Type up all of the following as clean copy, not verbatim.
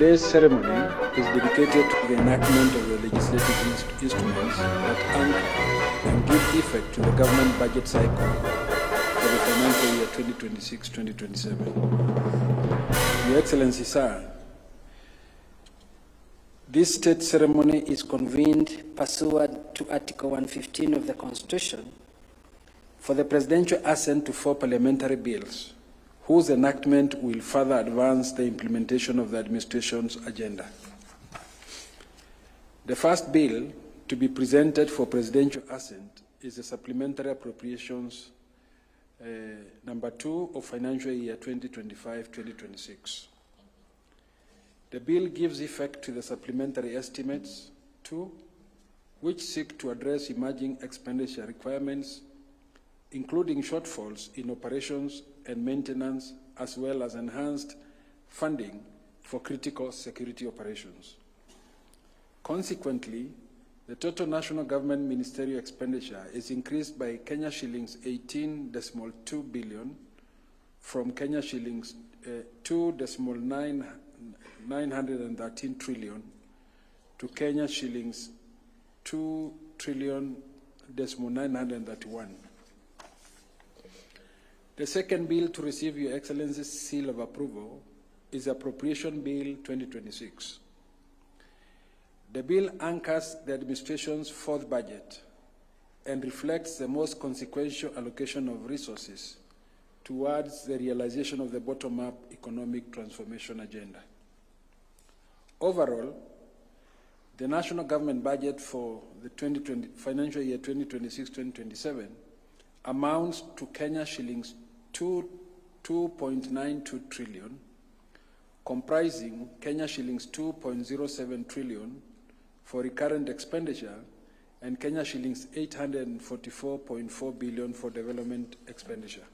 Today's ceremony is dedicated to the enactment of the legislative instruments that anchor and give effect to the government budget cycle for the financial year 2026-2027. Your Excellency, sir, this state ceremony is convened pursuant to Article 115 of the Constitution for the presidential assent to 4 parliamentary bills, whose enactment will further advance the implementation of the administration's agenda. The first bill to be presented for presidential assent is the Supplementary Appropriations number 2 of financial year 2025-2026. The bill gives effect to the supplementary estimates 2, which seek to address emerging expenditure requirements, including shortfalls in operations and maintenance, as well as enhanced funding for critical security operations. Consequently, the total national government ministerial expenditure is increased by Kenya shillings 18.2 billion from Kenya shillings 2.913 trillion to Kenya shillings 2.931 trillion. The second bill to receive Your Excellency's seal of approval is Appropriation Bill 2026. The bill anchors the administration's fourth budget and reflects the most consequential allocation of resources towards the realization of the bottom-up economic transformation agenda. Overall, the national government budget for the financial year 2026-2027 amounts to Kenya shillings 2.92 trillion, comprising Kenya shillings 2.07 trillion for recurrent expenditure and Kenya shillings 844.4 billion for development expenditure.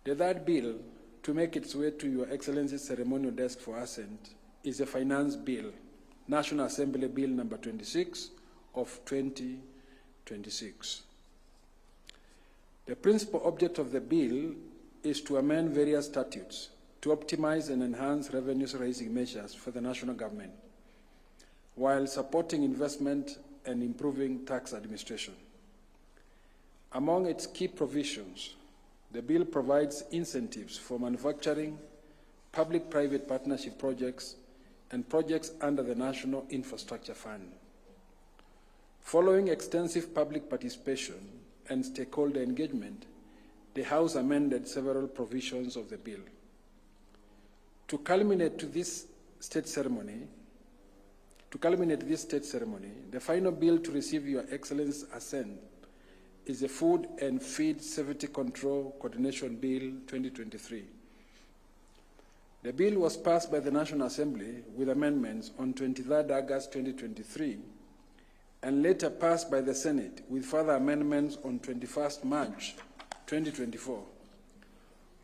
The third bill to make its way to Your Excellency's ceremonial desk for assent is the Finance Bill, National Assembly Bill number 26 of 2026. The principal object of the bill is to amend various statutes to optimize and enhance revenue-raising measures for the national government, while supporting investment and improving tax administration. Among its key provisions, the bill provides incentives for manufacturing, public-private partnership projects, and projects under the National Infrastructure Fund. Following extensive public participation and stakeholder engagement, the House amended several provisions of the bill. To culminate this state ceremony, the final bill to receive Your Excellency's assent is the Food and Feed Safety Control Coordination Bill 2023. The bill was passed by the National Assembly with amendments on 23rd August 2023 and later passed by the Senate with further amendments on 21st March 2024,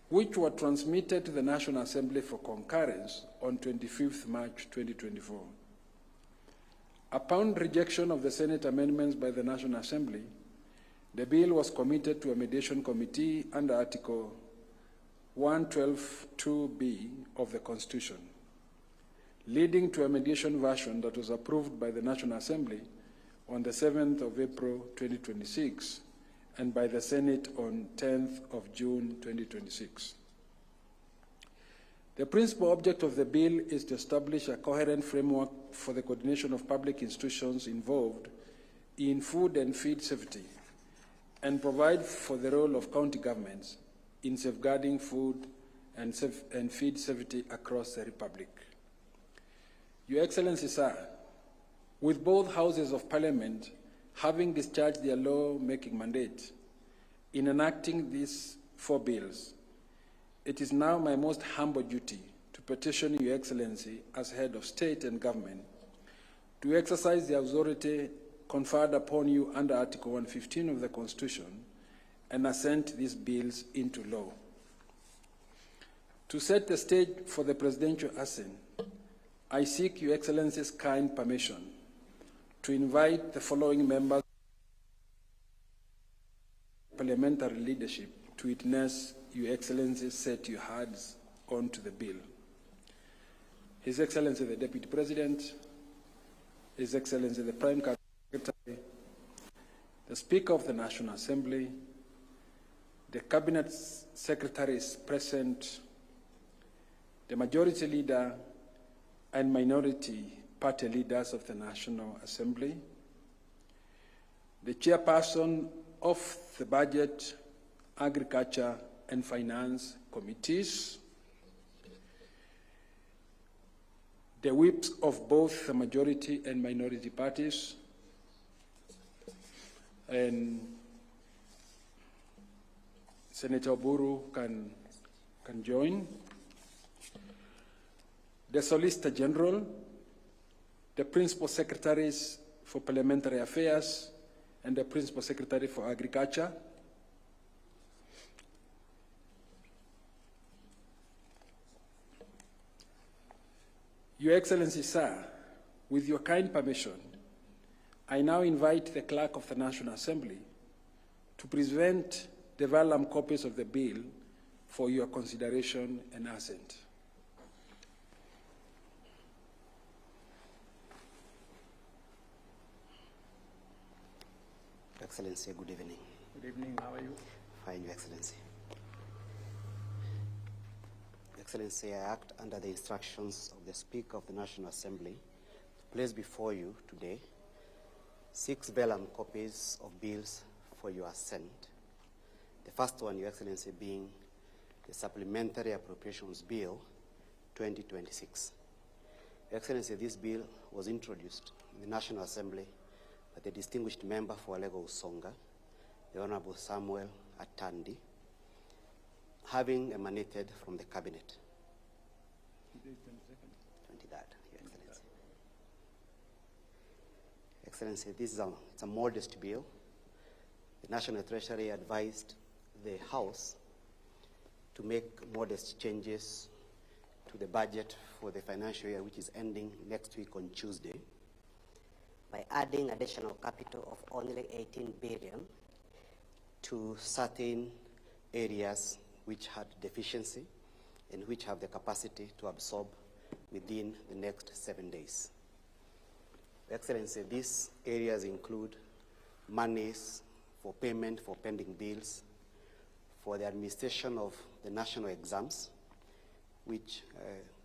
which were transmitted to the National Assembly for concurrence on 25th March 2024. Upon rejection of the Senate amendments by the National Assembly, the bill was committed to a mediation committee under Article 112(2)(b) of the Constitution, leading to a mediation version that was approved by the National Assembly on the 7th of April 2026 and by the Senate on 10th of June 2026. The principal object of the bill is to establish a coherent framework for the coordination of public institutions involved in food and feed safety and provide for the role of county governments in safeguarding food and feed safety across the Republic. Your Excellency, sir, with both houses of Parliament having discharged their law-making mandate in enacting these 4 bills, it is now my most humble duty to petition Your Excellency as head of state and government to exercise the authority conferred upon you under Article 115 of the Constitution and assent these bills into law. To set the stage for the presidential assent, I seek Your Excellency's kind permission to invite the following members of parliamentary leadership to witness Your Excellency set your hands onto the bill. His Excellency the Deputy President, His Excellency the Prime Cabinet Secretary, the Speaker of the National Assembly, the Cabinet Secretaries present, the Majority Leader and Minority Party Leaders of the National Assembly, the Chairperson of the Budget, Agriculture and Finance Committees, the whips of both the majority and minority parties, and Senator Oburu can join, the Solicitor General, the Principal Secretaries for Parliamentary Affairs, and the Principal Secretary for Agriculture, Your Excellency, sir, with your kind permission, I now invite the Clerk of the National Assembly to present the vellum copies of the bill for your consideration and assent. Excellency, good evening. Good evening, how are you? Fine, Your Excellency. Your Excellency, I act under the instructions of the Speaker of the National Assembly to place before you today 6 vellum copies of bills for your assent. The first one, Your Excellency, being the Supplementary Appropriations Bill 2026. Your Excellency, this bill was introduced in the National Assembly by the distinguished member for Alego Usonga, the Honorable Samuel Atandi, having emanated from the Cabinet. 23rd, Your Excellency. Excellency, this is it's a modest bill. The National Treasury advised the House to make modest changes to the budget for the financial year, which is ending next week on Tuesday, by adding additional capital of only 18 billion to certain areas which had deficiency and which have the capacity to absorb within the next 7 days. Excellency, these areas include monies for payment for pending bills, for the administration of the national exams, which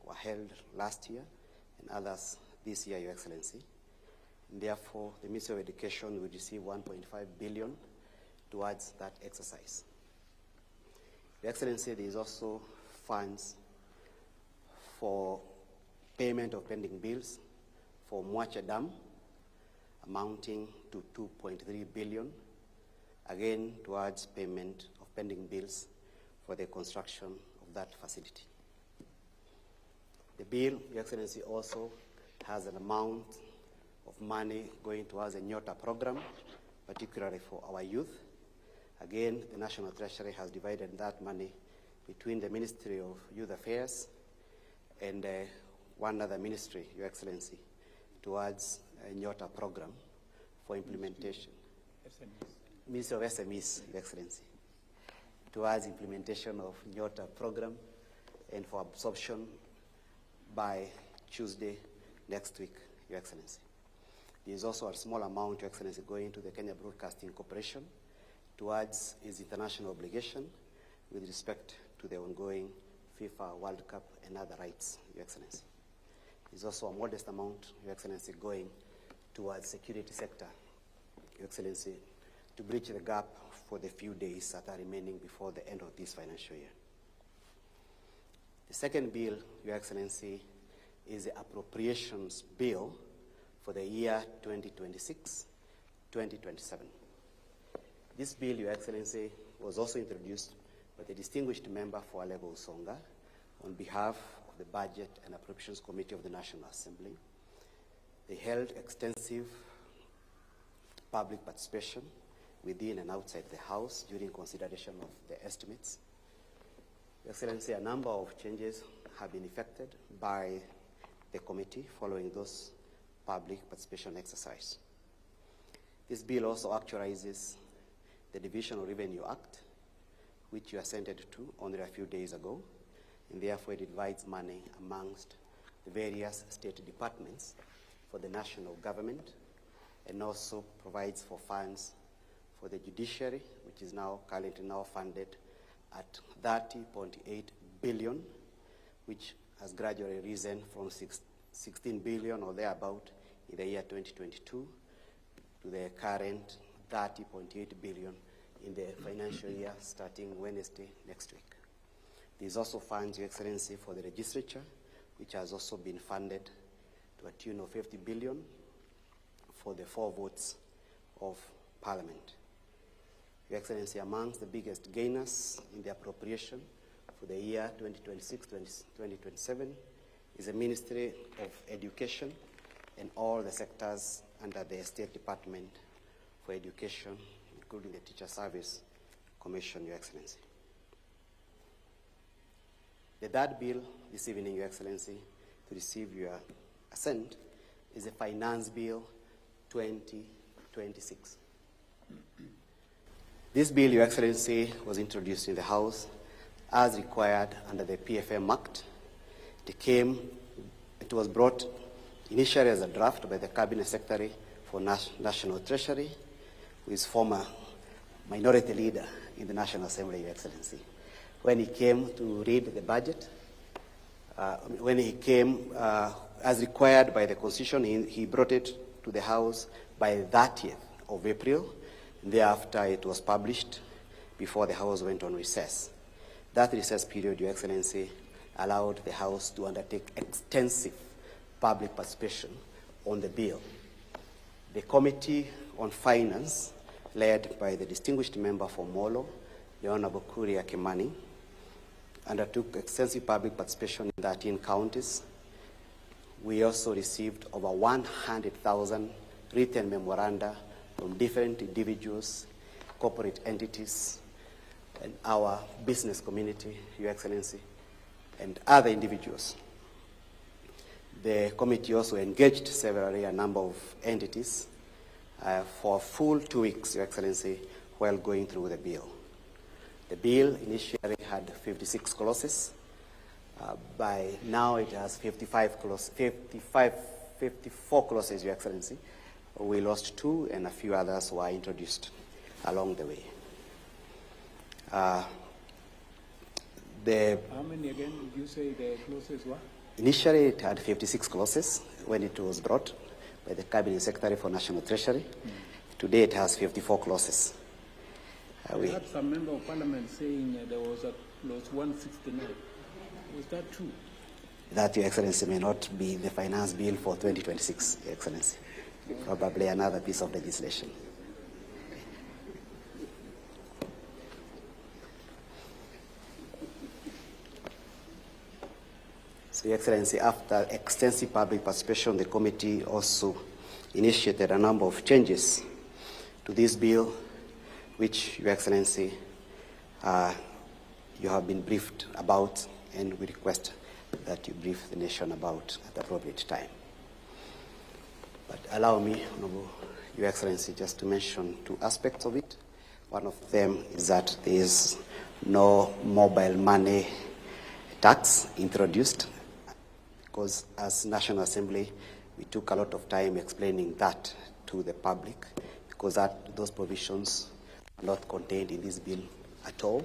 were held last year and others this year, Your Excellency. And therefore, the Ministry of Education will receive 1.5 billion towards that exercise. Your Excellency, there is also funds for payment of pending bills for Mwacha Dam, amounting to 2.3 billion, again towards payment of pending bills for the construction of that facility. The bill, Your Excellency, also has an amount of money going towards a Nyota program, particularly for our youth. Again, the National Treasury has divided that money between the Ministry of Youth Affairs and one other ministry, Your Excellency, towards a Nyota program for implementation. Ministry of SMEs, Your Excellency, towards implementation of Nyota program and for absorption by Tuesday next week, Your Excellency. There is also a small amount, Your Excellency, going to the Kenya Broadcasting Corporation towards its international obligation with respect to the ongoing FIFA World Cup and other rights, Your Excellency. There is also a modest amount, Your Excellency, going towards security sector, Your Excellency, to bridge the gap for the few days that are remaining before the end of this financial year. The second bill, Your Excellency, is the Appropriations Bill for the year 2026-2027. This bill, Your Excellency, was also introduced by the distinguished member for Alego Usonga on behalf of the Budget and Appropriations Committee of the National Assembly. They held extensive public participation within and outside the House during consideration of the estimates. Your Excellency, a number of changes have been effected by the committee following those public participation exercise. This bill also actualizes the Division of Revenue Act, which you assented to only a few days ago, and therefore it divides money amongst the various state departments for the national government, and also provides for funds for the judiciary, which is now currently funded at 30.8 billion, which has gradually risen from 16 billion or thereabout in the year 2022 to the current 30.8 billion in the financial year starting Wednesday next week. There is also funds, Your Excellency, for the legislature, which has also been funded to a tune of 50 billion for the 4 votes of Parliament. Your Excellency, amongst the biggest gainers in the appropriation for the year 2026-2027 is the Ministry of Education and all the sectors under the State Department for Education, including the Teacher Service Commission, Your Excellency. The third bill this evening, Your Excellency, to receive your assent is the Finance Bill 2026. This bill, Your Excellency, was introduced in the House as required under the PFM Act. It was brought initially as a draft by the Cabinet Secretary for National Treasury, who is former minority leader in the National Assembly, Your Excellency. When he came to read the budget, as required by the Constitution, he brought it to the House by 30th of April. Thereafter, it was published before the House went on recess. That recess period, Your Excellency, allowed the House to undertake extensive public participation on the bill. The Committee on Finance, led by the distinguished member for Molo, the Honorable Kuria Kimani, undertook extensive public participation in 13 counties. We also received over 100,000 written memoranda from different individuals, corporate entities, and our business community, Your Excellency, and other individuals. The committee also engaged severally a number of entities for a full 2 weeks, Your Excellency, while going through the bill. The bill initially had 56 clauses. By now it has 54 clauses, Your Excellency. We lost 2 and a few others were introduced along the way. How many again did you say the clauses were? Initially it had 56 clauses when it was brought by the Cabinet Secretary for National Treasury. Today it has 54 clauses. We had some member of Parliament saying there was a clause 169. Was that true? That, Your Excellency, may not be the finance bill for 2026, Your Excellency. Probably another piece of legislation. So, Your Excellency, after extensive public participation, the committee also initiated a number of changes to this bill, which, Your Excellency, you have been briefed about, and we request that you brief the nation about at the appropriate time. But allow me, Honorable Your Excellency, just to mention 2 aspects of it. One of them is that there is no mobile money tax introduced, because as National Assembly, we took a lot of time explaining that to the public, because those provisions are not contained in this bill at all.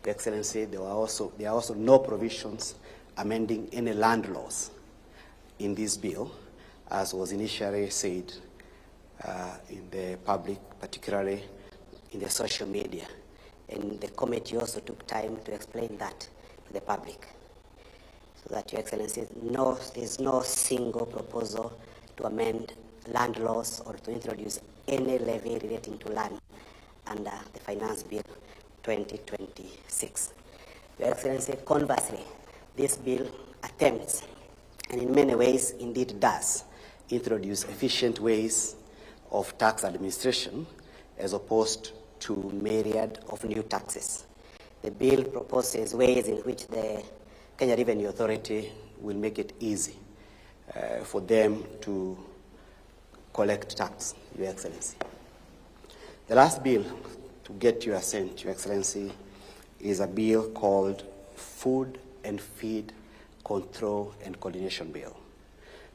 Your Excellency, there are also no provisions amending any land laws in this bill, as was initially said in the public, particularly in the social media. And the committee also took time to explain that to the public. So that, Your Excellency, there's no single proposal to amend land laws or to introduce any levy relating to land under the Finance Bill 2026. Your Excellency, conversely, this bill attempts, and in many ways indeed does, introduce efficient ways of tax administration as opposed to myriad of new taxes. The bill proposes ways in which the Kenya Revenue Authority will make it easy for them to collect tax, Your Excellency. The last bill to get your assent, Your Excellency, is a bill called Food and Feed Control and Coordination Bill.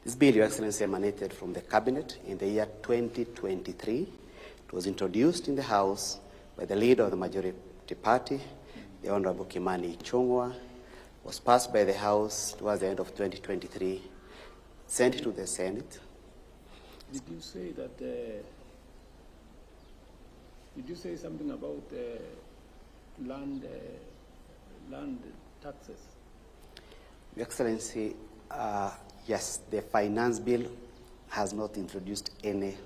This bill, Your Excellency, emanated from the Cabinet in the year 2023. It was introduced in the House by the leader of the majority party, the Honorable Kimani Ichung'wah, was passed by the House towards the end of 2023, sent to the Senate. Did you say that? Did you say something about land taxes? Your Excellency, yes, the finance bill has not introduced any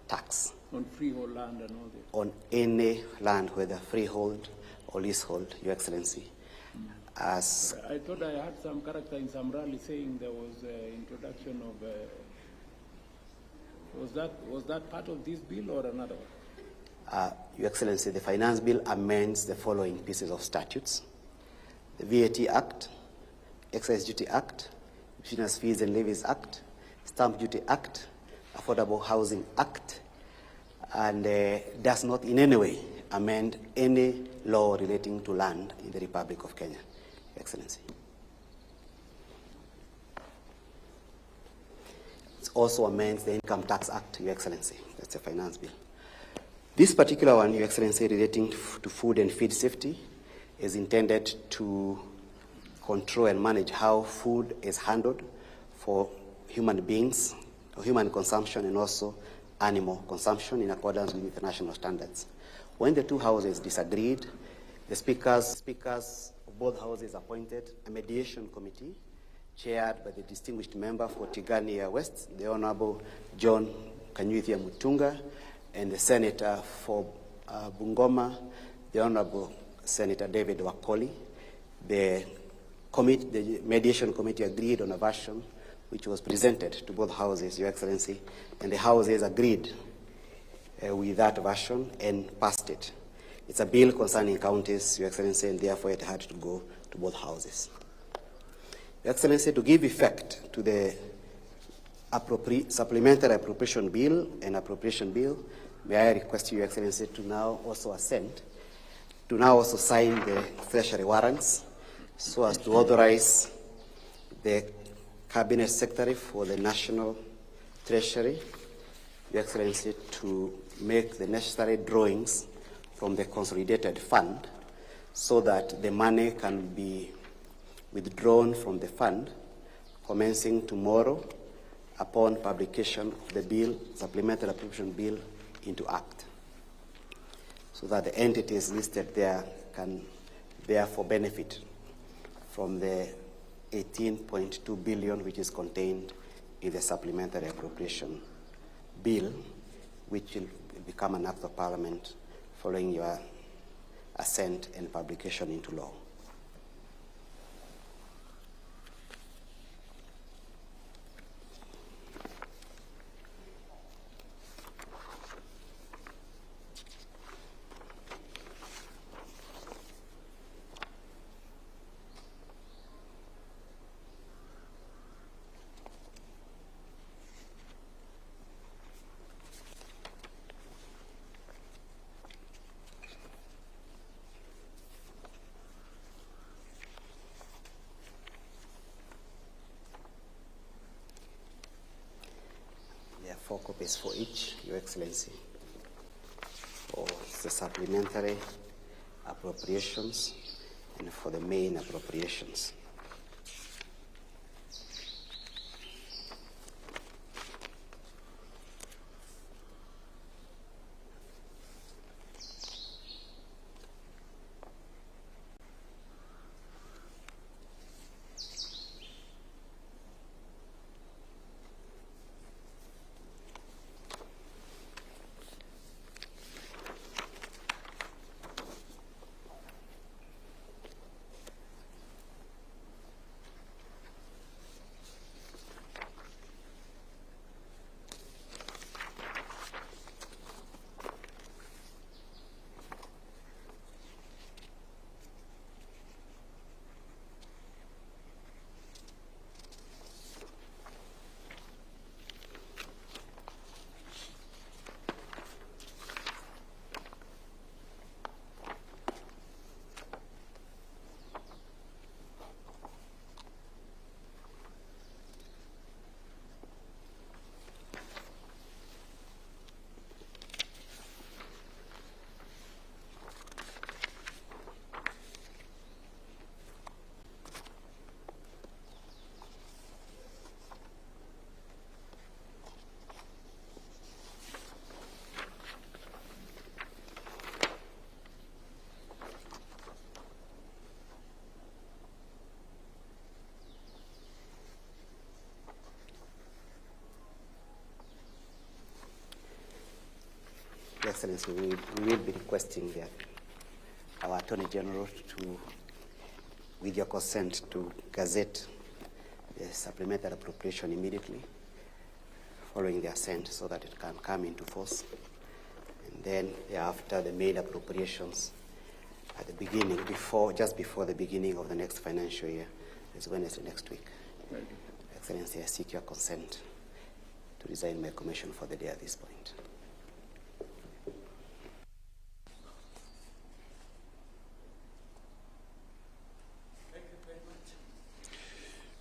tax On freehold land and all this? on any land, whether freehold or leasehold, Your Excellency. As I thought I heard some character in some rally saying there was introduction of. Was that part of this bill or another one? Your Excellency, the finance bill amends the following pieces of statutes: the VAT Act, Excise Duty Act, Business Fees and Levies Act, Stamp Duty Act, Affordable Housing Act, and does not in any way amend any law relating to land in the Republic of Kenya, Your Excellency. It also amends the Income Tax Act, Your Excellency. That's a finance bill. This particular one, Your Excellency, relating to food and feed safety, is intended to control and manage how food is handled for human beings, or human consumption, and also animal consumption in accordance with international standards. When the two houses disagreed, the speakers of both houses appointed a mediation committee chaired by the distinguished member for Tigania West, the Honorable John Kanyuithia Mutunga, and the senator for Bungoma, the Honorable Senator David Wakoli. The mediation committee agreed on a version which was presented to both houses, Your Excellency, and the houses agreed with that version and passed it. It's a bill concerning counties, Your Excellency, and therefore it had to go to both houses. Your Excellency, to give effect to the supplementary appropriation bill and appropriation bill, may I request Your Excellency to now also assent, to now also sign the treasury warrants so as to authorize the Cabinet Secretary for the National Treasury, Your Excellency, to make the necessary drawings from the consolidated fund so that the money can be withdrawn from the fund commencing tomorrow upon publication of the bill, supplementary appropriation bill, into Act, so that the entities listed there can therefore benefit from the 18.2 billion which is contained in the supplementary appropriation bill, which will become an act of parliament following your assent and publication into law. There are 4 copies for each, Your Excellency, for the supplementary appropriations and for the main appropriations. Your Excellency, we will be requesting our Attorney General to, with your consent, to gazette the supplementary appropriation immediately following the assent so that it can come into force. And then thereafter, the main appropriations at the beginning, just before the beginning of the next financial year, is Wednesday next week. Excellency, I seek your consent to resign my commission for the day at this point.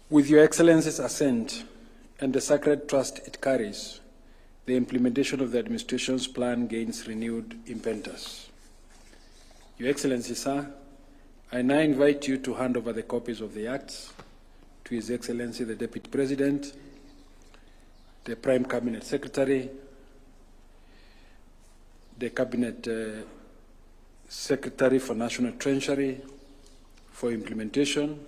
With Your Excellency's assent and the sacred trust it carries, the implementation of the administration's plan gains renewed impetus. Your Excellency, sir, I now invite you to hand over the copies of the acts to His Excellency the Deputy President, the Prime Cabinet Secretary, the Cabinet Secretary for National Treasury for implementation,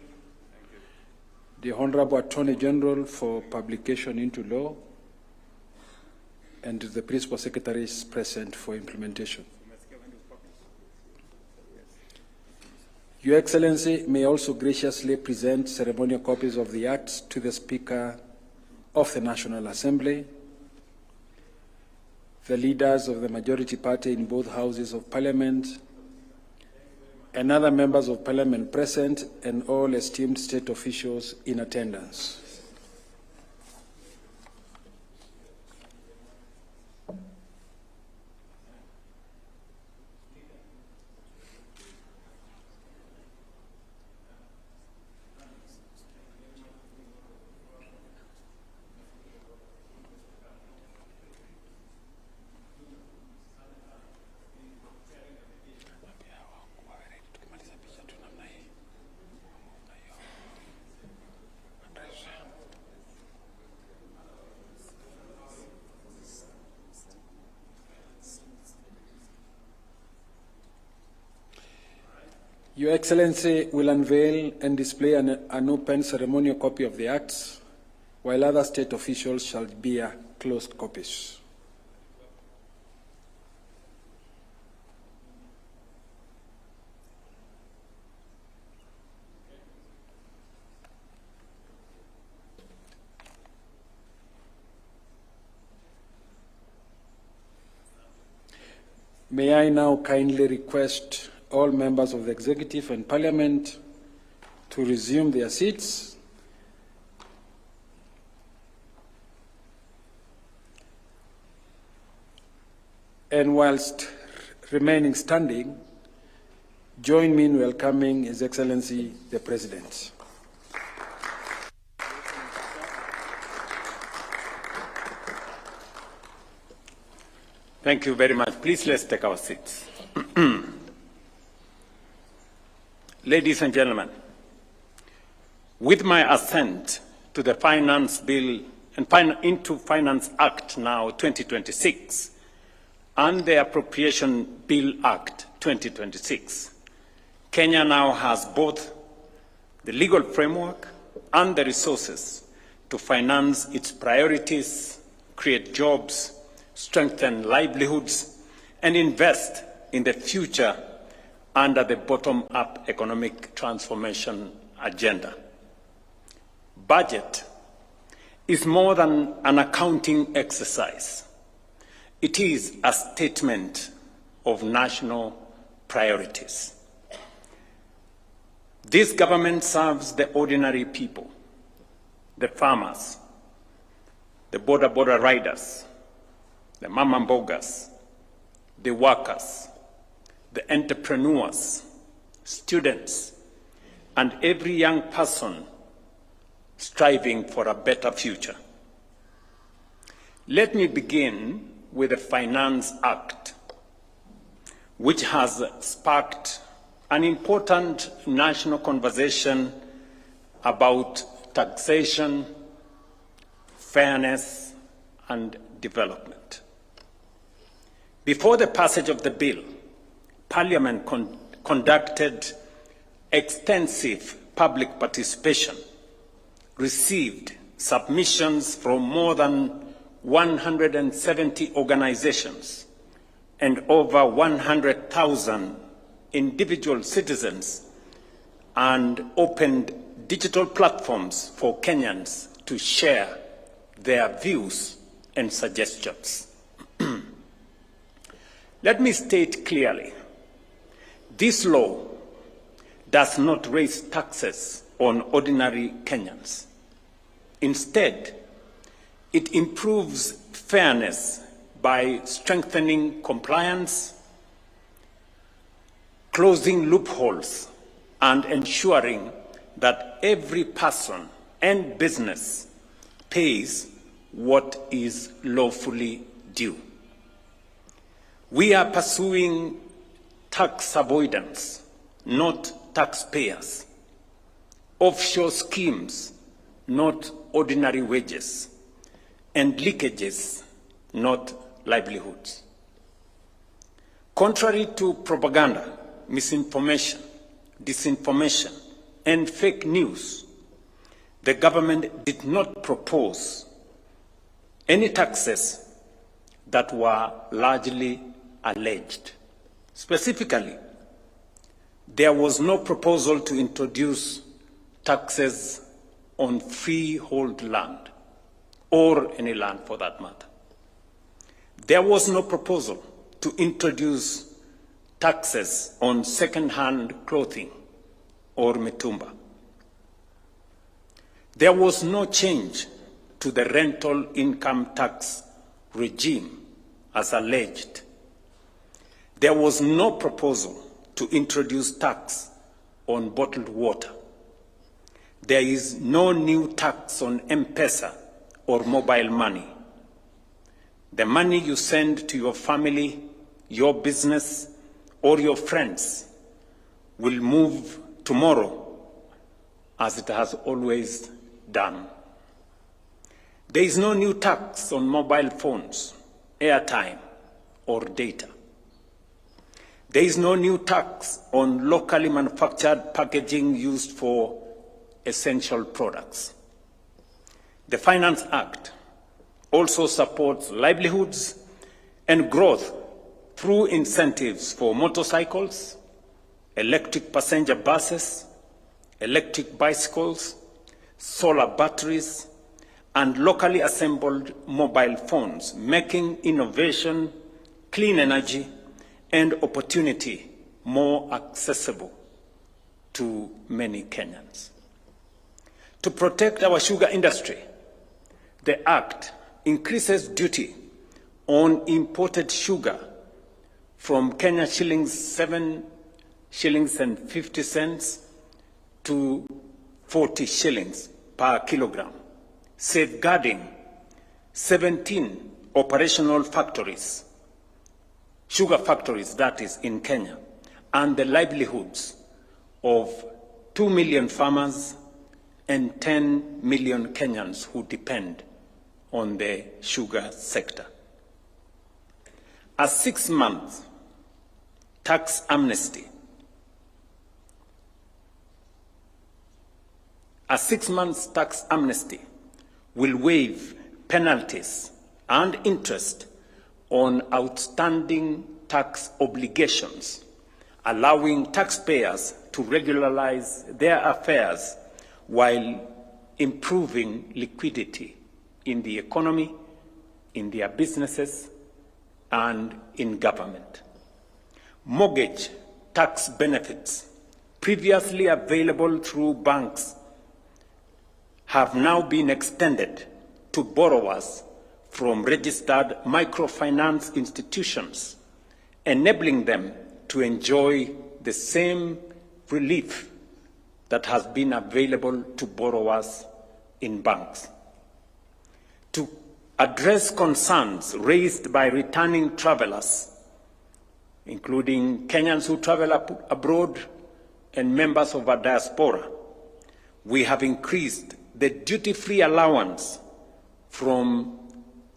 the Honorable Attorney General for publication into law, and the Principal Secretaries present for implementation. Your Excellency may also graciously present ceremonial copies of the acts to the Speaker of the National Assembly, the leaders of the majority party in both houses of Parliament, and other members of Parliament present, and all esteemed state officials in attendance. Your Excellency will unveil and display an open ceremonial copy of the acts, while other state officials shall bear closed copies. May I now kindly request all members of the Executive and Parliament to resume their seats. And whilst remaining standing, join me in welcoming His Excellency the President. Thank you very much. Please, let's take our seats. Ladies and gentlemen, with my assent to the Finance Bill and into Finance Act now 2026 and the Appropriation Bill Act 2026, Kenya now has both the legal framework and the resources to finance its priorities, create jobs, strengthen livelihoods, and invest in the future under the bottom-up economic transformation agenda. Budget is more than an accounting exercise. It is a statement of national priorities. This government serves the ordinary people, the farmers, the border riders, the mama mbogas, the workers, the entrepreneurs, students, and every young person striving for a better future. Let me begin with the Finance Act, which has sparked an important national conversation about taxation, fairness, and development. Before the passage of the bill, Parliament conducted extensive public participation, received submissions from more than 170 organizations, and over 100,000 individual citizens and opened digital platforms for Kenyans to share their views and suggestions. Let me state clearly, this law does not raise taxes on ordinary Kenyans. Instead, it improves fairness by strengthening compliance, closing loopholes, and ensuring that every person and business pays what is lawfully due. We are pursuing tax avoidance, not taxpayers. Offshore schemes, not ordinary wages. And leakages, not livelihoods. Contrary to propaganda, misinformation, disinformation, and fake news, the government did not propose any taxes that were largely alleged. Specifically, there was no proposal to introduce taxes on freehold land, or any land for that matter. There was no proposal to introduce taxes on second-hand clothing or mitumba. There was no change to the rental income tax regime as alleged. There was no proposal to introduce tax on bottled water. There is no new tax on M-Pesa or mobile money. The money you send to your family, your business, or your friends will move tomorrow as it has always done. There is no new tax on mobile phones, airtime, or data. There is no new tax on locally manufactured packaging used for essential products. The Finance Act also supports livelihoods and growth through incentives for motorcycles, electric passenger buses, electric bicycles, solar batteries, and locally assembled mobile phones, making innovation, clean energy, and opportunity more accessible to many Kenyans. To protect our sugar industry, the Act increases duty on imported sugar from Kenya shillings 7 shillings and 50 cents to 40 shillings per kilogram, safeguarding 17 operational factories, sugar factories that is in Kenya, and the livelihoods of 2 million farmers and 10 million Kenyans who depend on the sugar sector. A 6-month tax amnesty. A 6-month tax amnesty will waive penalties and interest on outstanding tax obligations, allowing taxpayers to regularize their affairs while improving liquidity in the economy, in their businesses, and in government. Mortgage tax benefits previously available through banks have now been extended to borrowers from registered microfinance institutions, enabling them to enjoy the same relief that has been available to borrowers in banks. To address concerns raised by returning travelers, including Kenyans who travel abroad and members of our diaspora, we have increased the duty-free allowance from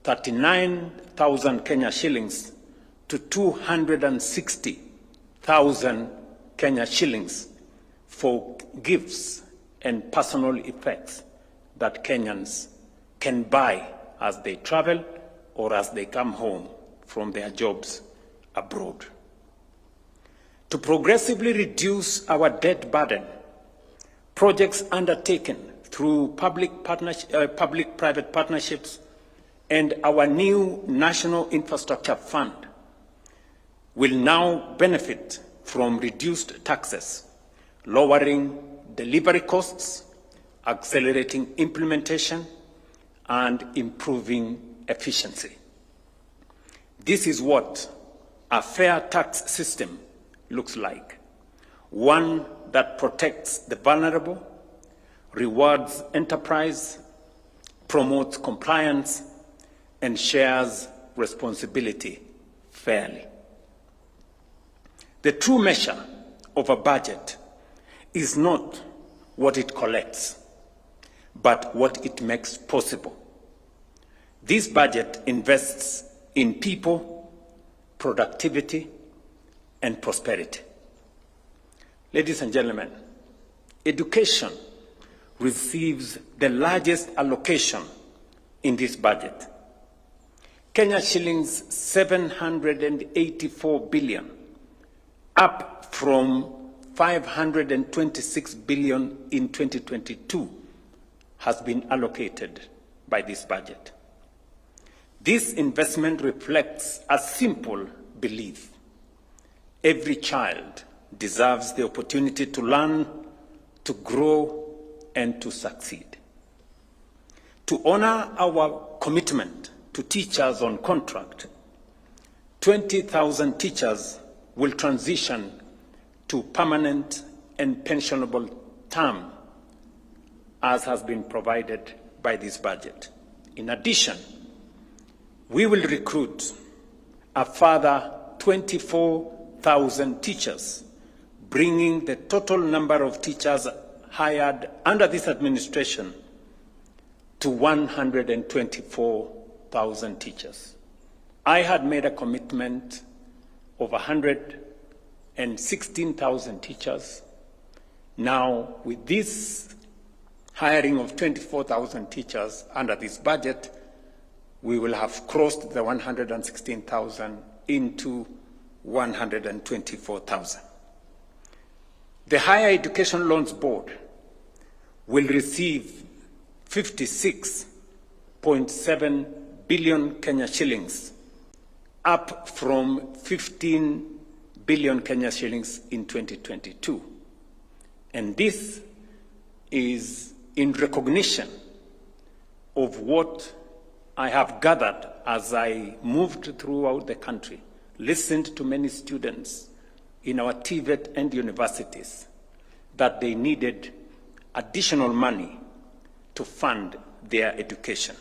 39,000 Kenya shillings to 260,000 Kenya shillings for gifts and personal effects that Kenyans can buy as they travel or as they come home from their jobs abroad. To progressively reduce our debt burden, projects undertaken through public-private partnerships and our new National Infrastructure Fund will now benefit from reduced taxes, lowering delivery costs, accelerating implementation, and improving efficiency. This is what a fair tax system looks like, one that protects the vulnerable, rewards enterprise, promotes compliance, and shares responsibility fairly. The true measure of a budget is not what it collects, but what it makes possible. This budget invests in people, productivity, and prosperity. Ladies and gentlemen, education receives the largest allocation in this budget. Kenya shillings 784 billion, up from 526 billion in 2022, has been allocated by this budget. This investment reflects a simple belief: every child deserves the opportunity to learn, to grow, and to succeed. To honor our commitment to teachers on contract, 20,000 teachers will transition to permanent and pensionable term, as has been provided by this budget. In addition, we will recruit a further 24,000 teachers, bringing the total number of teachers hired under this administration to 124,000 teachers. I had made a commitment of 116,000 teachers. Now, with this hiring of 24,000 teachers under this budget, we will have crossed the 116,000 into 124,000. The Higher Education Loans Board will receive 56.7 billion Kenya shillings, up from 15 billion Kenya shillings in 2022. And this is in recognition of what I have gathered as I moved throughout the country, listened to many students in our TVET and universities, that they needed additional money to fund their education.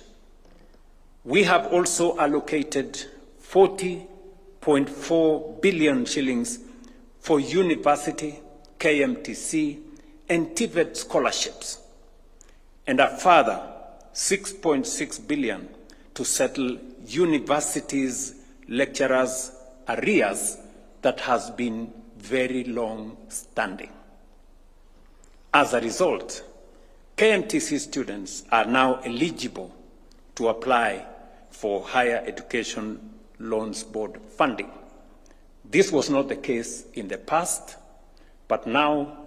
We have also allocated 40.4 billion shillings for university, KMTC, and TVET scholarships, and a further 6.6 billion to settle universities' lecturers' arrears that has been very long standing. As a result, KMTC students are now eligible to apply for Higher Education Loans Board funding. This was not the case in the past, but now,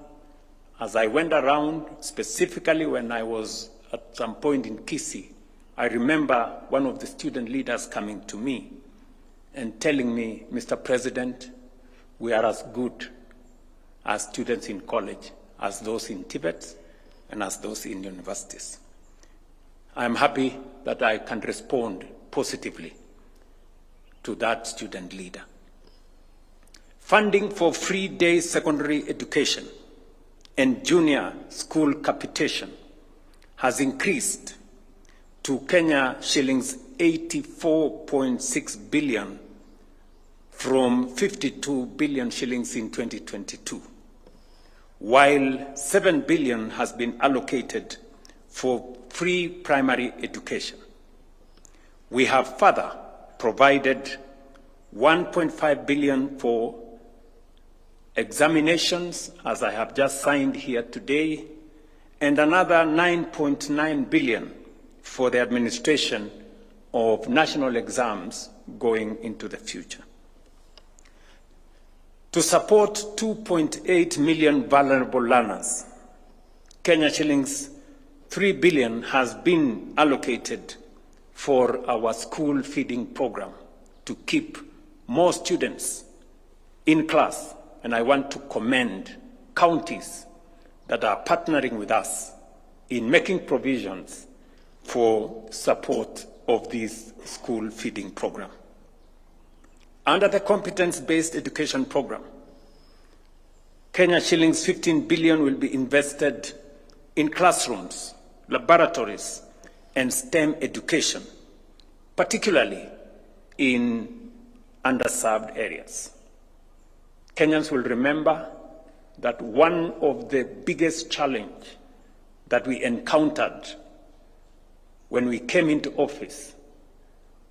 as I went around, specifically when I was at some point in Kisii, I remember one of the student leaders coming to me and telling me, Mr. President, we are as good as students in college as those in Tibet and as those in universities. I am happy that I can respond positively to that student leader. Funding for free day secondary education and junior school capitation has increased to Kenya shillings 84.6 billion from 52 billion shillings in 2022, while 7 billion has been allocated for free primary education. We have further provided 1.5 billion for examinations, as I have just signed here today, and another 9.9 billion for the administration of national exams going into the future. To support 2.8 million vulnerable learners, Kenya shillings 3 billion has been allocated for our school feeding program to keep more students in class. And I want to commend counties that are partnering with us in making provisions for support of this school feeding program. Under the competence-based education program, Kenya shillings 15 billion will be invested in classrooms, laboratories, and STEM education, particularly in underserved areas. Kenyans will remember that one of the biggest challenges that we encountered when we came into office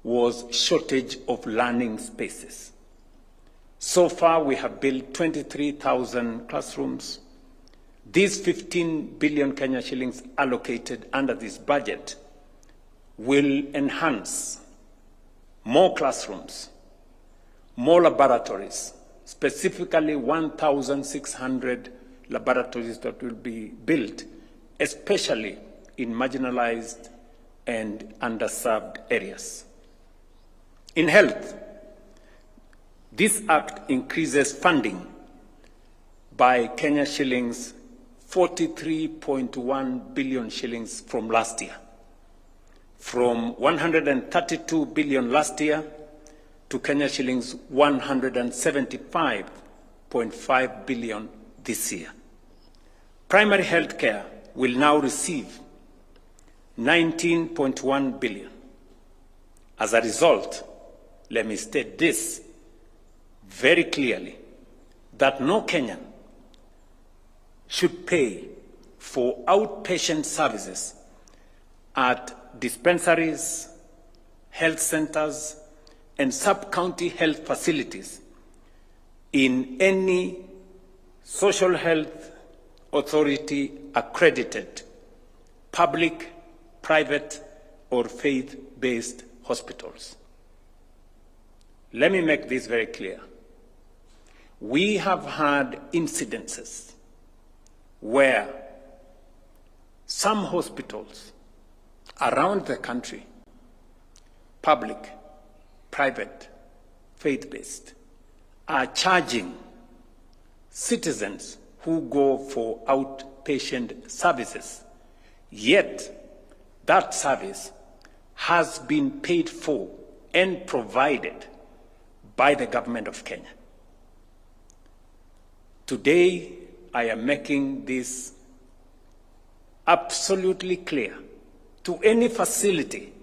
was shortage of learning spaces. So far, we have built 23,000 classrooms. These 15 billion Kenya shillings allocated under this budget will enhance more classrooms, more laboratories, specifically 1,600 laboratories that will be built, especially in marginalized and underserved areas. In health, this act increases funding by Kenya shillings 43.1 billion shillings from last year, from 132 billion last year to Kenya shillings 175.5 billion this year. Primary health care will now receive 19.1 billion. As a result, let me state this very clearly, that no Kenyan should pay for outpatient services at dispensaries, health centers, and sub-county health facilities in any social health authority accredited, public, private, or faith-based hospitals. Let me make this very clear. We have had incidences where some hospitals around the country, public, private, faith-based, are charging citizens who go for outpatient services, yet that service has been paid for and provided by the government of Kenya. Today, I am making this absolutely clear to any facility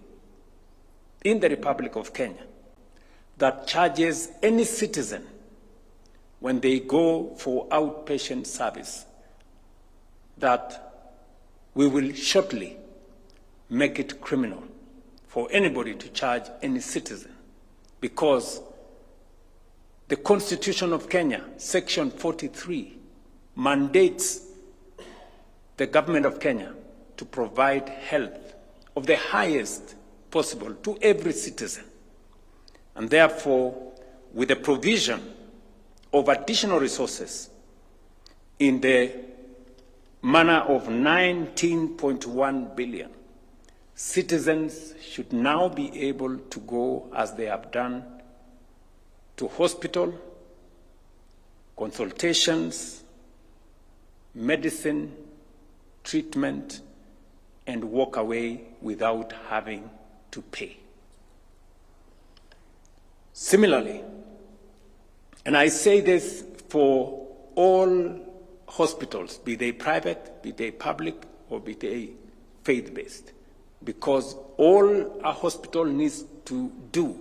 in the Republic of Kenya that charges any citizen when they go for outpatient service, that we will shortly make it criminal for anybody to charge any citizen, because the Constitution of Kenya, Section 43, mandates the government of Kenya to provide health of the highest possible to every citizen. And therefore, with the provision of additional resources in the manner of 19.1 billion, citizens should now be able to go, as they have done, to hospital, consultations, medicine, treatment, and walk away without having to pay. Similarly, and I say this for all hospitals, be they private, be they public, or be they faith-based, because all a hospital needs to do,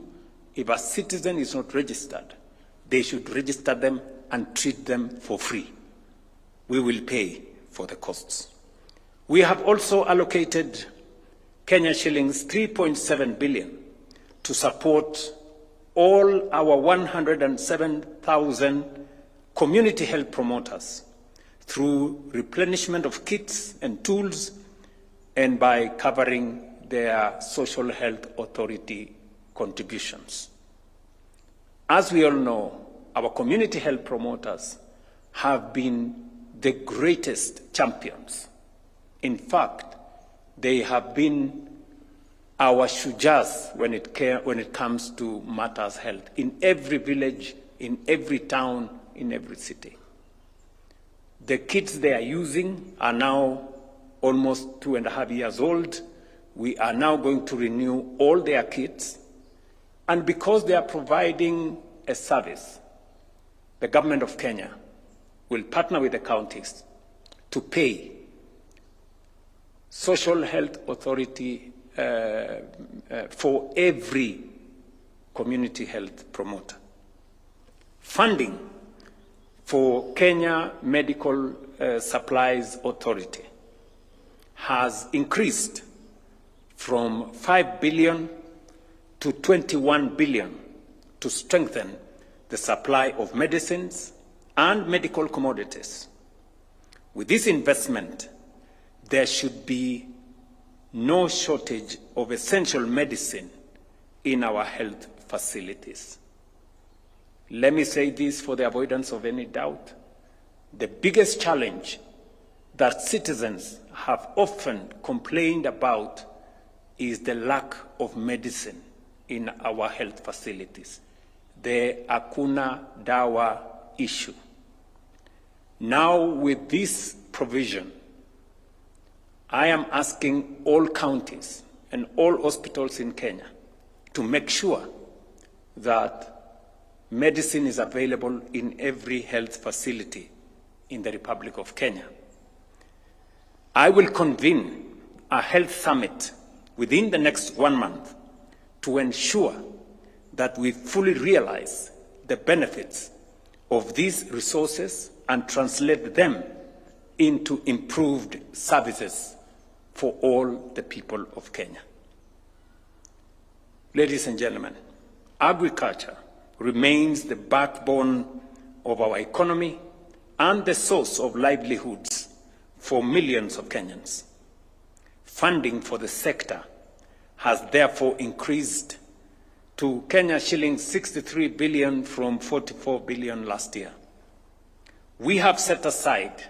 if a citizen is not registered, they should register them and treat them for free. We will pay for the costs. We have also allocated Kenya shillings 3.7 billion to support all our 107,000 community health promoters through replenishment of kits and tools, and by covering their social health authority contributions. As we all know, our community health promoters have been the greatest champions. In fact, they have been our shujas when it comes to matters health, in every village, in every town, in every city. The kits they are using are now almost 2.5 years old. We are now going to renew all their kits. And because they are providing a service, the government of Kenya will partner with the counties to pay Social Health Authority for every community health promoter. Funding for Kenya Medical Supplies Authority has increased from 5 billion to 21 billion to strengthen the supply of medicines and medical commodities. With this investment, there should be no shortage of essential medicine in our health facilities. Let me say this for the avoidance of any doubt. The biggest challenge that citizens have often complained about is the lack of medicine in our health facilities, the Hakuna Dawa issue. Now, with this provision, I am asking all counties and all hospitals in Kenya to make sure that medicine is available in every health facility in the Republic of Kenya. I will convene a health summit within the next 1 month to ensure that we fully realize the benefits of these resources and translate them into improved services for all the people of Kenya. Ladies and gentlemen, agriculture remains the backbone of our economy and the source of livelihoods for millions of Kenyans. Funding for the sector has therefore increased to Kenya shillings 63 billion from 44 billion last year. We have set aside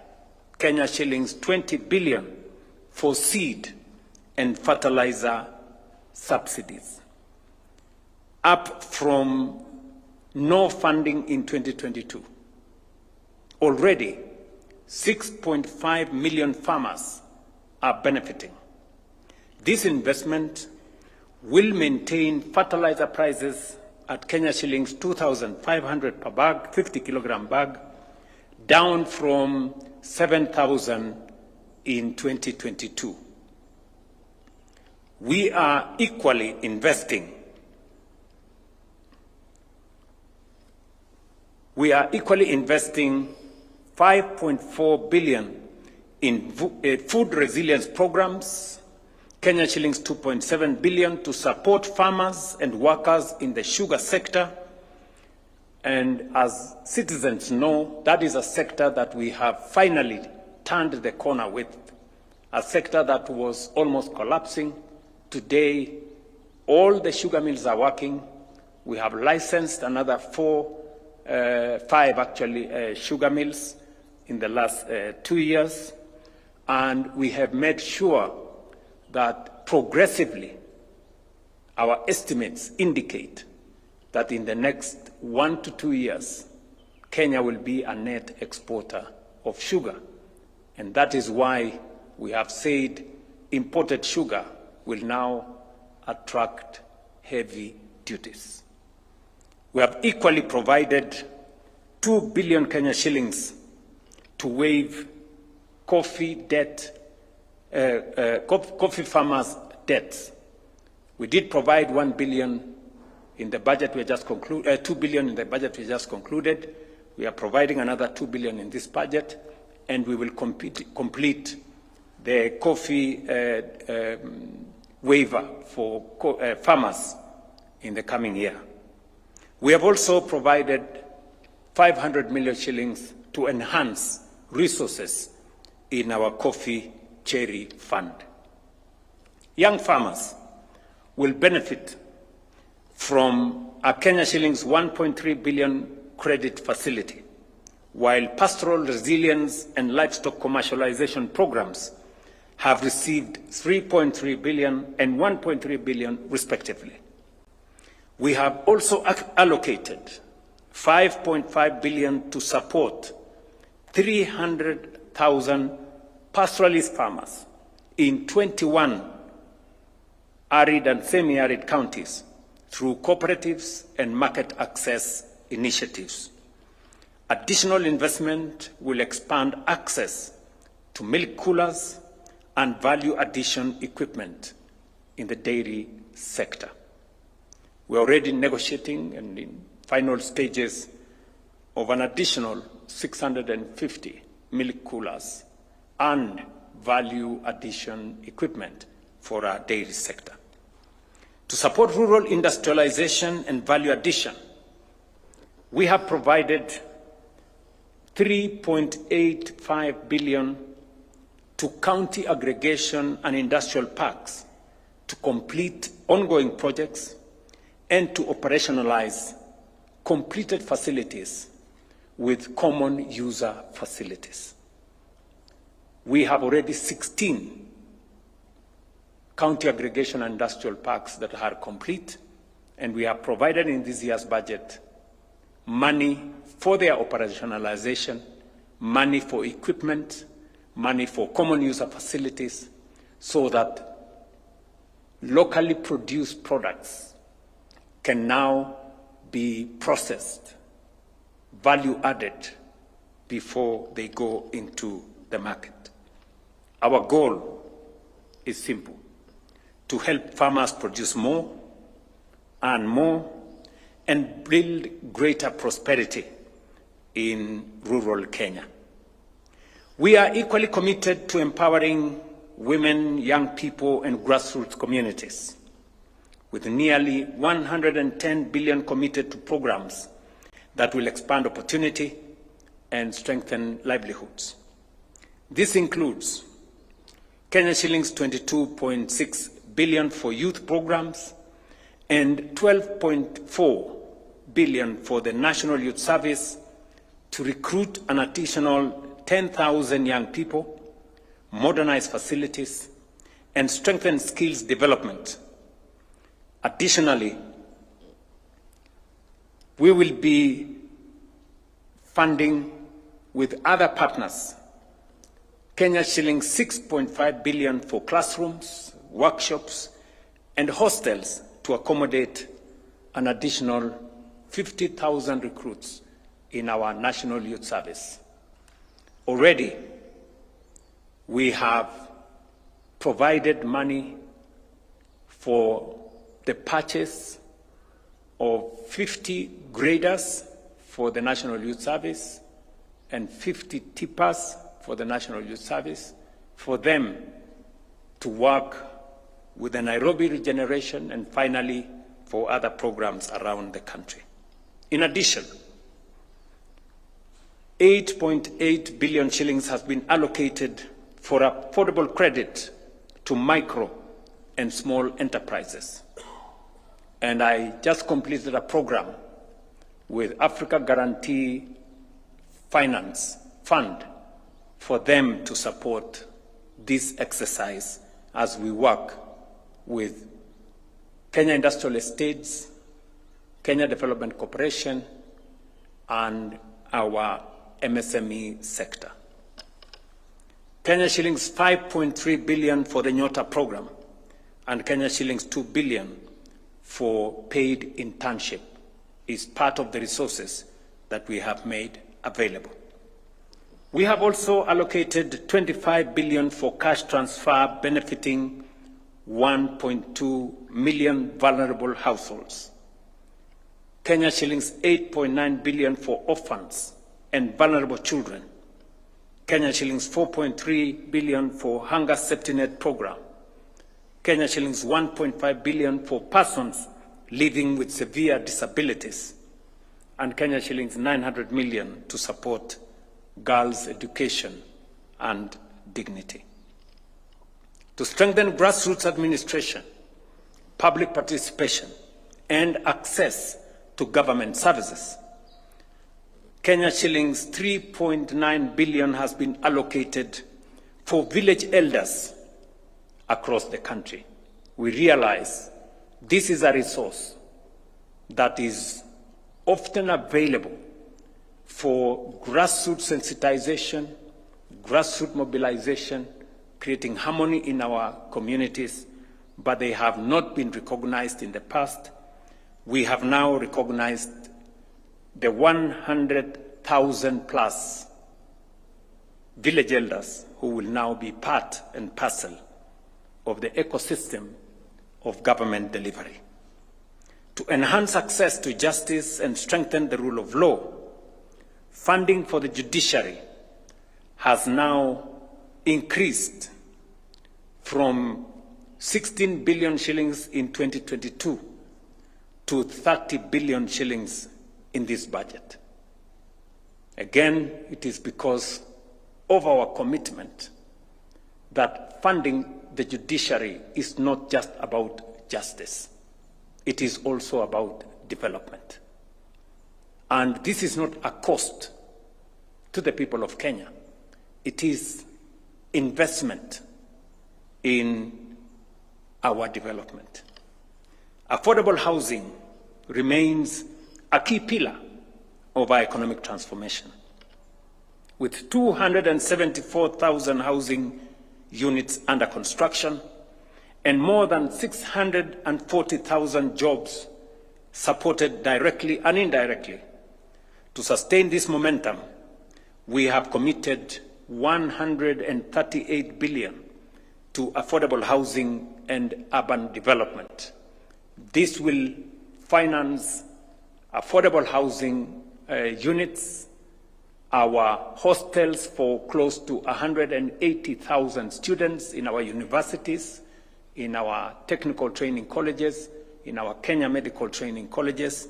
Kenya shillings 20 billion for seed and fertilizer subsidies, up from no funding in 2022. Already, 6.5 million farmers are benefiting. This investment will maintain fertilizer prices at Kenya shillings 2,500 per bag, 50 kilogram bag, down from 7,000 in 2022. We are equally investing. We are equally investing 5.4 billion in food resilience programs, Kenya shillings 2.7 billion to support farmers and workers in the sugar sector. And as citizens know, that is a sector that we have finally turned the corner with, a sector that was almost collapsing. Today, all the sugar mills are working. We have licensed another five sugar mills in the last 2 years, and we have made sure that progressively our estimates indicate that in the next 1 to 2 years, Kenya will be a net exporter of sugar. And that is why we have said imported sugar will now attract heavy duties. We have equally provided 2 billion Kenya shillings to waive coffee farmers' debts. We did provide 1 billion in the budget we just concluded, 2 billion in the budget we just concluded. We are providing another 2 billion in this budget, and we will complete the coffee waiver for farmers in the coming year. We have also provided 500 million shillings to enhance resources in our coffee cherry fund. Young farmers will benefit from a Kenya shillings 1.3 billion credit facility, while pastoral resilience and livestock commercialization programs have received 3.3 billion and 1.3 billion respectively. We have also allocated 5.5 billion to support 300,000 pastoralist farmers in 21 arid and semi-arid counties through cooperatives and market access initiatives. Additional investment will expand access to milk coolers and value addition equipment in the dairy sector. We're already negotiating and in final stages of an additional 650 milk coolers and value addition equipment for our dairy sector. To support rural industrialization and value addition, we have provided 3.85 billion to county aggregation and industrial parks to complete ongoing projects and to operationalize completed facilities with common user facilities. We have already 16 county aggregation and industrial parks that are complete, and we have provided in this year's budget money for their operationalization, money for equipment, money for common user facilities, so that locally produced products can now be processed, value added, before they go into the market. Our goal is simple: to help farmers produce more, earn more, and build greater prosperity in rural Kenya. We are equally committed to empowering women, young people, and grassroots communities, with nearly 110 billion committed to programs that will expand opportunity and strengthen livelihoods. This includes Kenya shillings 22.6 billion for youth programs and 12.4 billion for the National Youth Service to recruit an additional 10,000 young people, modernize facilities, and strengthen skills development. Additionally, we will be funding with other partners Kenya shilling 6.5 billion for classrooms, workshops, and hostels to accommodate an additional 50,000 recruits in our National Youth Service. Already, we have provided money for the purchase of 50 graders for the National Youth Service and 50 tippers for the National Youth Service, for them to work with the Nairobi regeneration and finally for other programs around the country. In addition, 8.8 billion shillings has been allocated for affordable credit to micro and small enterprises. And I just completed a program with Africa Guarantee Finance Fund for them to support this exercise as we work with Kenya Industrial Estates, Kenya Development Corporation, and our MSME sector. Kenya shillings 5.3 billion for the Nyota program and Kenya shillings 2 billion for paid internship is part of the resources that we have made available. We have also allocated 25 billion for cash transfer benefiting 1.2 million vulnerable households. Kenya shillings 8.9 billion for orphans and vulnerable children. Kenya shillings 4.3 billion for hunger safety net program. Kenya shillings 1.5 billion for persons living with severe disabilities. And Kenya shillings 900 million to support girls' education and dignity. To strengthen grassroots administration, public participation, and access to government services, Kenya shillings 3.9 billion has been allocated for village elders across the country. We realize this is a resource that is often available for grassroots sensitization, grassroots mobilization, creating harmony in our communities, but they have not been recognized in the past. We have now recognized the 100,000 plus village elders who will now be part and parcel of the ecosystem of government delivery. To enhance access to justice and strengthen the rule of law, funding for the judiciary has now increased from 16 billion shillings in 2022 to 30 billion shillings in this budget. Again, it is because of our commitment that funding the judiciary is not just about justice. It is also about development. And this is not a cost to the people of Kenya. It is investment in our development. Affordable housing remains a key pillar of our economic transformation. With 274,000 housing units under construction and more than 640,000 jobs supported directly and indirectly. To sustain this momentum, we have committed 138 billion to affordable housing and urban development. This will finance affordable housing units, our hostels for close to 180,000 students in our universities, in our technical training colleges, in our Kenya medical training colleges,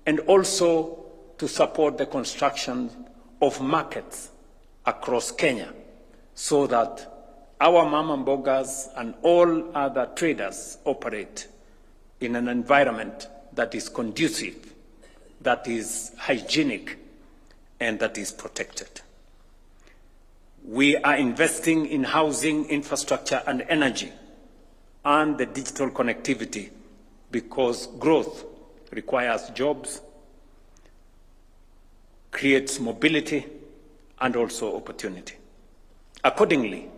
and also to support the construction of markets across Kenya so that our mama mbogas and all other traders operate in an environment that is conducive, that is hygienic, and that is protected. We are investing in housing, infrastructure, and energy, and the digital connectivity, because growth requires jobs, creates mobility, and also opportunity. Accordingly,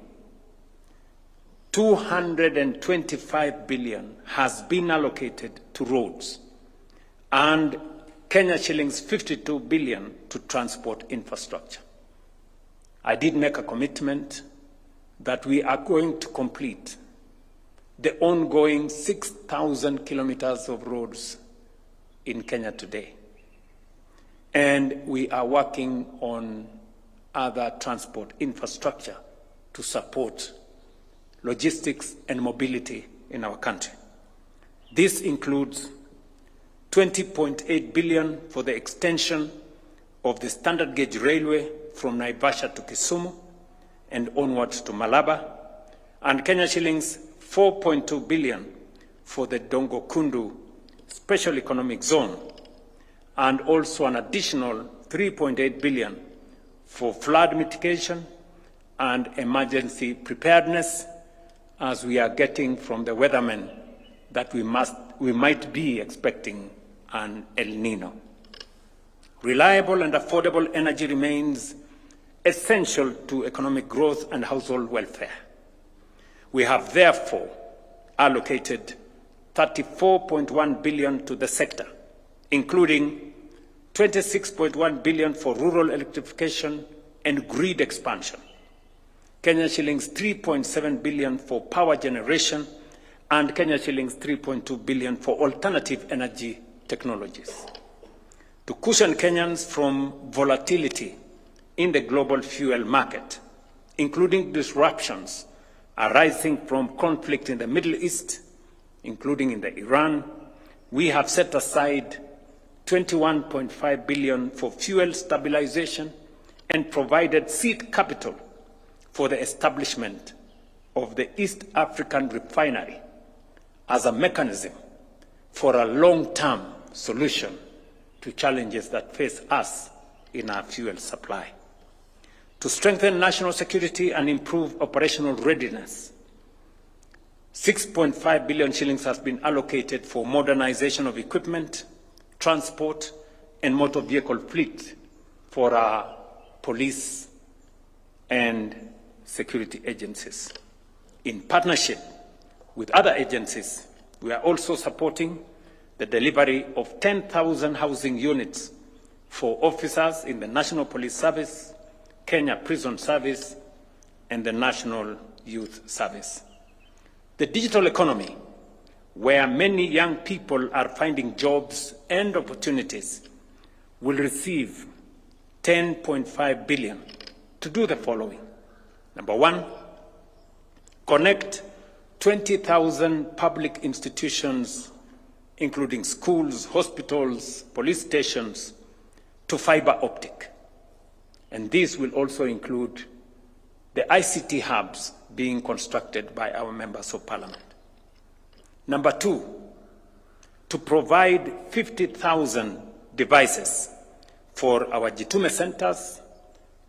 225 billion has been allocated to roads and Kenya shillings 52 billion to transport infrastructure. I did make a commitment that we are going to complete the ongoing 6,000 kilometers of roads in Kenya today. And we are working on other transport infrastructure to support logistics and mobility in our country. This includes 20.8 billion for the extension of the standard gauge railway from Naivasha to Kisumu and onwards to Malaba, and Kenya shillings 4.2 billion for the Dongo Kundu Special Economic Zone, and also an additional 3.8 billion for flood mitigation and emergency preparedness, as we are getting from the weathermen that we might be expecting an El Nino. Reliable and affordable energy remains essential to economic growth and household welfare. We have therefore allocated 34.1 billion to the sector, including 26.1 billion for rural electrification and grid expansion, Kenya shillings 3.7 billion for power generation, and Kenya shillings 3.2 billion for alternative energy technologies. To cushion Kenyans from volatility in the global fuel market, including disruptions arising from conflict in the Middle East, including in the Iran, we have set aside 21.5 billion for fuel stabilization and provided seed capital for the establishment of the East African refinery as a mechanism for a long-term solution to challenges that face us in our fuel supply. To strengthen national security and improve operational readiness, 6.5 billion shillings has been allocated for modernization of equipment, transport, and motor vehicle fleet for our police and security agencies. In partnership with other agencies, we are also supporting the delivery of 10,000 housing units for officers in the National Police Service, Kenya Prison Service, and the National Youth Service. The digital economy, where many young people are finding jobs and opportunities, will receive 10.5 billion to do the following. Number one, connect 20,000 public institutions, including schools, hospitals, police stations, to fiber optic. And this will also include the ICT hubs being constructed by our members of parliament. Number two, to provide 50,000 devices for our Jitume centers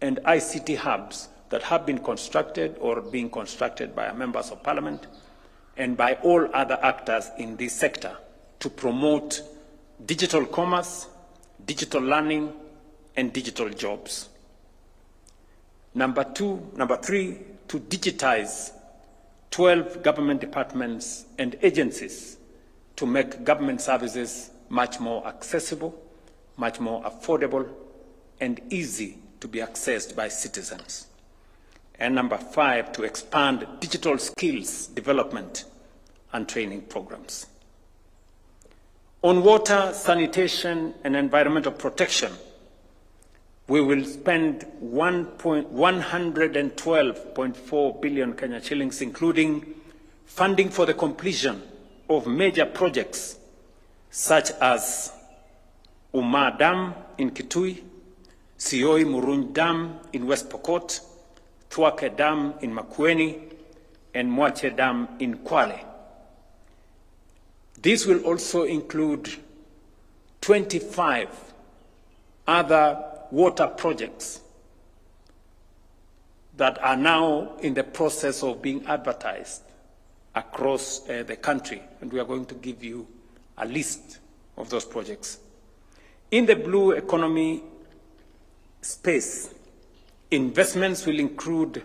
and ICT hubs that have been constructed or being constructed by our members of parliament and by all other actors in this sector to promote digital commerce, digital learning, and digital jobs. Number three, to digitize 12 government departments and agencies to make government services much more accessible, much more affordable, and easy to be accessed by citizens. And number five, to expand digital skills development and training programs. On water, sanitation, and environmental protection, we will spend 112.4 billion Kenya shillings, including funding for the completion of major projects such as Umma Dam in Kitui, Sioi Murunj Dam in West Pokot, Thwake Dam in Makueni, and Mwache Dam in Kwale. This will also include 25 other water projects that are now in the process of being advertised across the country, and we are going to give you a list of those projects. In the blue economy space, investments will include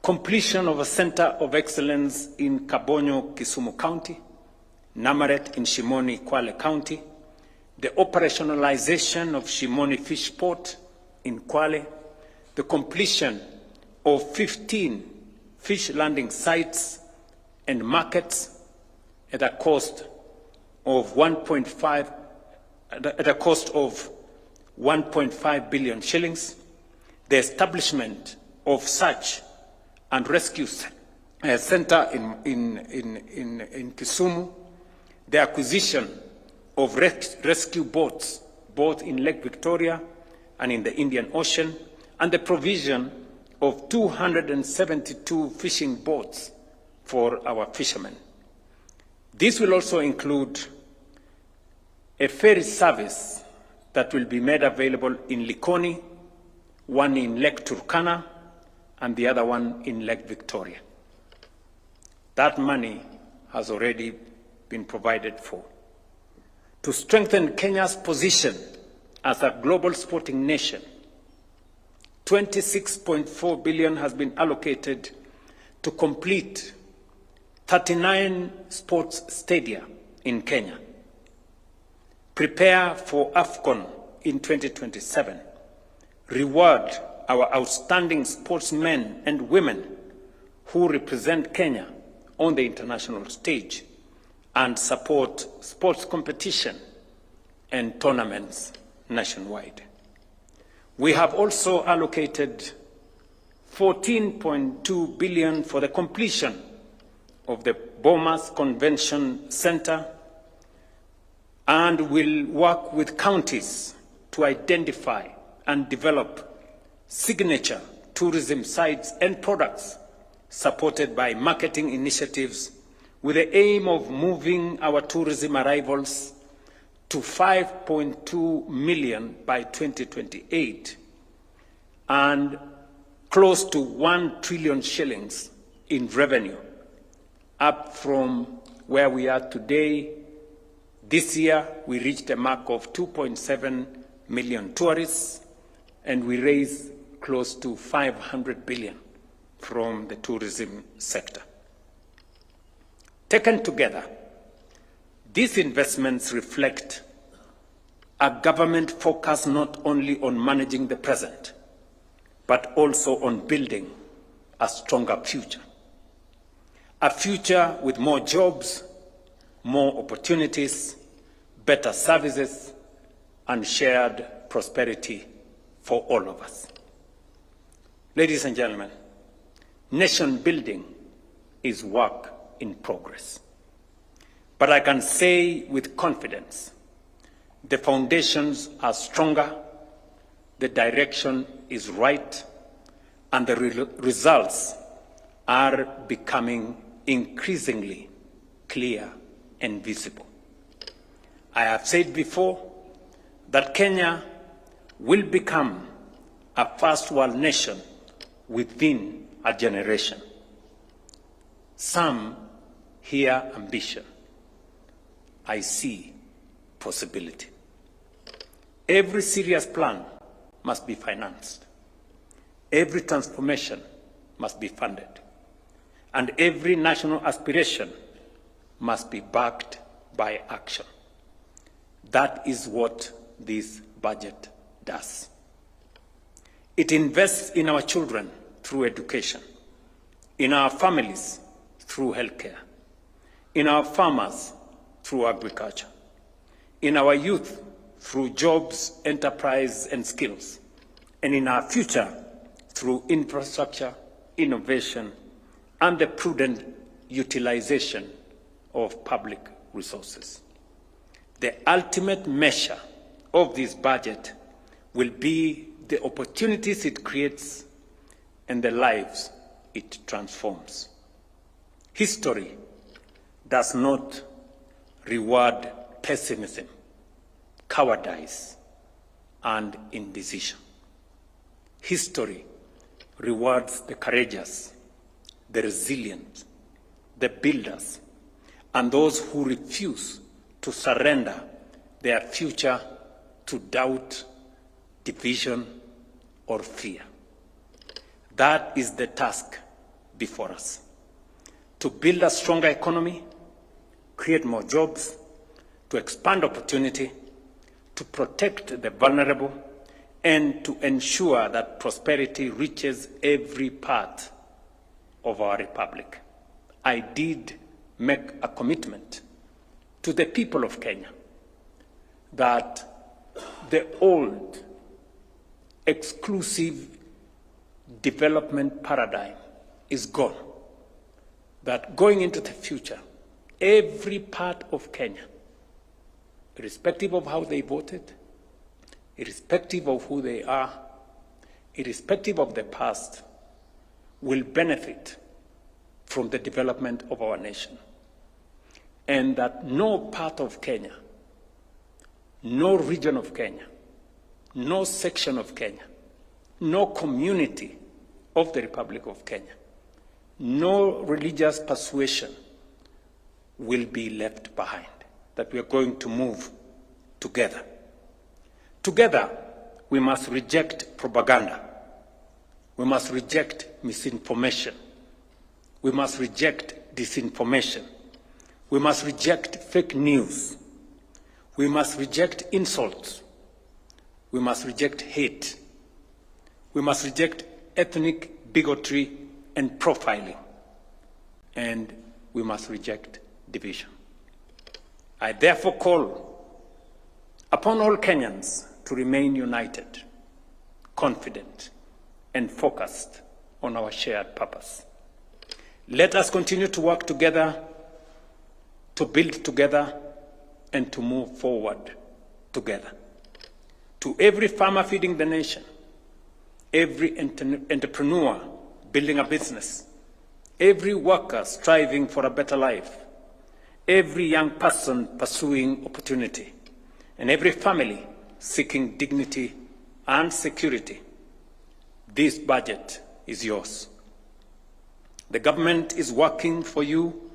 completion of a center of excellence in Kabonyo, Kisumu County, Namaret in Shimoni, Kwale County, the operationalization of Shimoni Fish Port in Kwale, the completion of 15 fish landing sites and markets at a cost of 1.5 billion shillings, the establishment of search and rescue center in Kisumu, the acquisition of rescue boats, both in Lake Victoria and in the Indian Ocean, and the provision of 272 fishing boats for our fishermen. This will also include a ferry service that will be made available in Likoni, one in Lake Turkana, and the other one in Lake Victoria. That money has already been provided for. To strengthen Kenya's position as a global sporting nation, 26.4 billion has been allocated to complete 39 sports stadia in Kenya, prepare for AFCON in 2027, reward our outstanding sportsmen and women who represent Kenya on the international stage, and support sports competition and tournaments nationwide. We have also allocated 14.2 billion for the completion of the Bomas Convention Center, and will work with counties to identify and develop signature tourism sites and products supported by marketing initiatives with the aim of moving our tourism arrivals to 5.2 million by 2028 and close to 1 trillion shillings in revenue, up from where we are today. This year, we reached a mark of 2.7 million tourists, and we raised close to 500 billion from the tourism sector. Taken together, these investments reflect a government focus not only on managing the present, but also on building a stronger future. A future with more jobs, more opportunities, better services, and shared prosperity for all of us. Ladies and gentlemen, nation building is work in progress. But I can say with confidence, the foundations are stronger, the direction is right, and the results are becoming increasingly clear and visible. I have said before that Kenya will become a first world nation within a generation. Some hear ambition. I see possibility. Every serious plan must be financed. Every transformation must be funded. And every national aspiration must be backed by action. That is what this budget does. It invests in our children through education, in our families through healthcare, in our farmers through agriculture, in our youth through jobs, enterprise, and skills, and in our future through infrastructure, innovation, and the prudent utilization of public resources. The ultimate measure of this budget will be the opportunities it creates and the lives it transforms. History does not reward pessimism, cowardice, and indecision. History rewards the courageous, the resilient, the builders, and those who refuse to surrender their future to doubt, division, or fear. That is the task before us: to build a stronger economy, create more jobs, to expand opportunity, to protect the vulnerable, and to ensure that prosperity reaches every part of our republic. I did make a commitment to the people of Kenya that the old exclusive development paradigm is gone, that going into the future, every part of Kenya, irrespective of how they voted, irrespective of who they are, irrespective of the past, will benefit from the development of our nation. And that no part of Kenya, no region of Kenya, no section of Kenya, no community of the Republic of Kenya, no religious persuasion will be left behind, that we are going to move together. Together, we must reject propaganda. We must reject misinformation. We must reject disinformation. We must reject fake news. We must reject insults. We must reject hate. We must reject ethnic bigotry and profiling. And we must reject division. I therefore call upon all Kenyans to remain united, confident, and focused on our shared purpose. Let us continue to work together, to build together, and to move forward together. To every farmer feeding the nation, every entrepreneur building a business, every worker striving for a better life, every young person pursuing opportunity, and every family seeking dignity and security, this budget is yours. The government is working for you,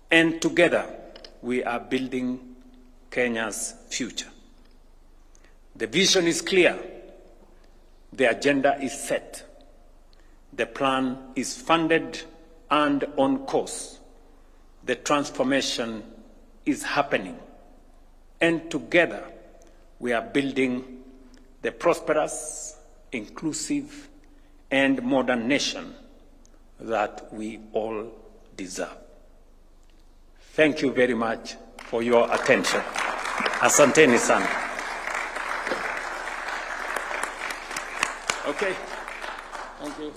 and together we are building Kenya's future. The vision is clear. The agenda is set. The plan is funded and on course. The transformation is happening. And together we are building the prosperous, inclusive, and modern nation that we all deserve. Thank you very much for your attention. Asanteni sana. Okay. Thank you.